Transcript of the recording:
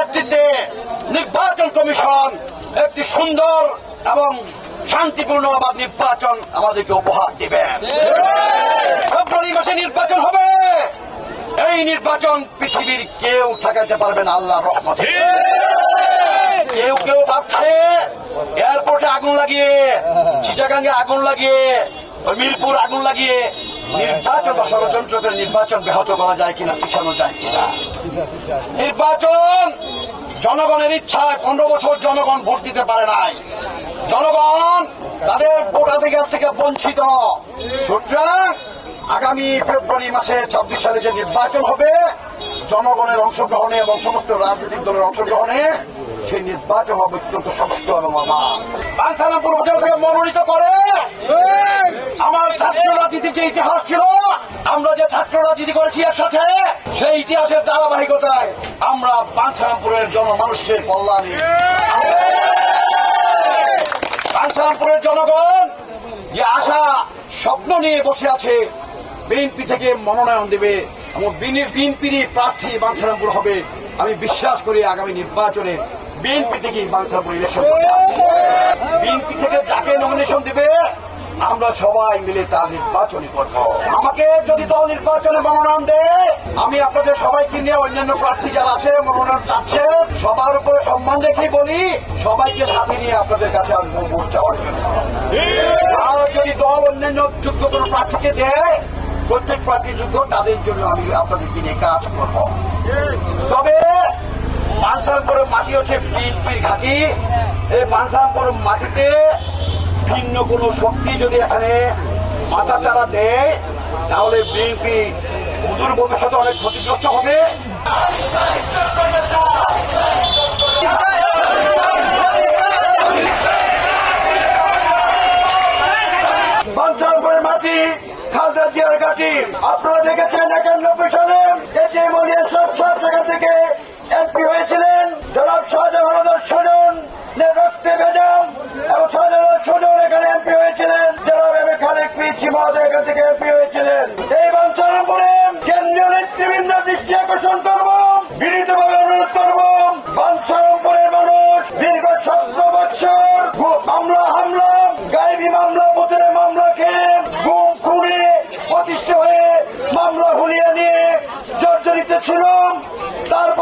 নেতৃত্বে নির্বাচন কমিশন একটি সুন্দর এবং শান্তিপূর্ণ আবার নির্বাচন আমাদেরকে উপহার দিবেন। ফেব্রুয়ারি মাসে নির্বাচন হবে। এই নির্বাচন পৃথিবীর কেউ ঠেকাতে পারবে না আল্লাহর রহমতে। কেউ কেউ ভাবছে এয়ারপোর্টে আগুন লাগিয়ে, চিটাগাঙ্গে আগুন লাগিয়ে, মিরপুর আগুন লাগিয়ে নির্বাচন বা ষড়যন্ত্র করে নির্বাচন ব্যাহত করা যায় কিনা, পিছানো যায় কিনা। নির্বাচন জনগণের ইচ্ছায় 15 বছর জনগণ ভোট দিতে পারে নাই। জনগণ তাদের ভোটাধিকার থেকে বঞ্চিত। সুতরাং আগামী ফেব্রুয়ারি মাসে 26 সালে যে নির্বাচন হবে, জনগণের অংশগ্রহণে এবং সমস্ত রাজনৈতিক দলের অংশগ্রহণে সেই নির্বাচন হবে অত্যন্ত সশক্ত এবং অবাধ। বাঞ্ছারামপুর হোটেল থেকে মনোনীত করে আমার ছাত্র রাজনীতির যে ইতিহাস ছিল, আমরা যে ছাত্র রাজনীতি করেছি একসাথে, সেই ইতিহাসের ধারাবাহিকতায় আমরা বাঞ্ছারামপুরের জনমানুষের কল্যাণে, বাঞ্ছারামপুরের জনগণ যে আশা স্বপ্ন নিয়ে বসে আছে, বিএনপি থেকে মনোনয়ন দেবে এবং বিএনপির প্রার্থী বাঞ্ছারামপুর হবে। আমি বিশ্বাস করি আগামী নির্বাচনে বিএনপি থেকেই বাঞ্ছারামপুর ইলেকশন, বিএনপি থেকে যাকে নমিনেশন দেবে আমরা সবাই মিলে তার নির্বাচনই করব। আমাকে যদি দল নির্বাচনে মনোনয়ন দেয়, আমি আপনাদের সবাইকে নিয়ে অন্যান্য প্রার্থী যারা আছে মনোনয়ন চাচ্ছে সবার উপরে সম্মান রেখে বলি, সবাইকে সাথে নিয়ে আপনাদের কাছে আসবো ভোট চাওয়ার জন্য। আর যদি দল অন্যান্য যোগ্য কোনো প্রার্থীকে দেয়, প্রত্যেক প্রার্থী যোগ্য, তাদের জন্য আমি আপনাদেরকে নিয়ে কাজ করব। তবে বাঞ্ছারামপুরের মাটি হচ্ছে বিএনপির ঘাঁটি। এই বাঞ্ছারামপুরের মাটিতে ভিন্ন কোন শক্তি যদি এখানে মাথা চারা দেয়, তাহলে বিএনপি অদূর ভবিষ্যতে অনেক ক্ষতিগ্রস্ত হবে। বাঞ্ছারামপুরের মাটি খালেদা জিয়ার ঘাঁটি। আপনারা দেখেছেন 91 সালে এটিএম সব জায়গা থেকে এমপি হয়েছিলেন। জনাব শাহজাহান স্বজন রক্তে ভেজাম এবং শাহজাহান স্বজন এখানে এমপি হয়েছিলেন। জনাব এম এ খালেক পিএইচডি মহোদয় এখান থেকে এমপি হয়েছিলেন। এই বাঞ্ছারামপুরে কেন্দ্রীয় নেতৃবৃন্দের দৃষ্টি আকর্ষণ করব, বিনীতভাবে অনুরোধ করব, বাঞ্ছারামপুরের মানুষ দীর্ঘ 17 বছর মামলা হামলা, গায়েবী মামলা, বুথের মামলা খেয়ে, গুম খুনে প্রতিষ্ঠিত হয়ে মামলা হুলিয়ে নিয়ে জর্জরিত ছিল। তারপর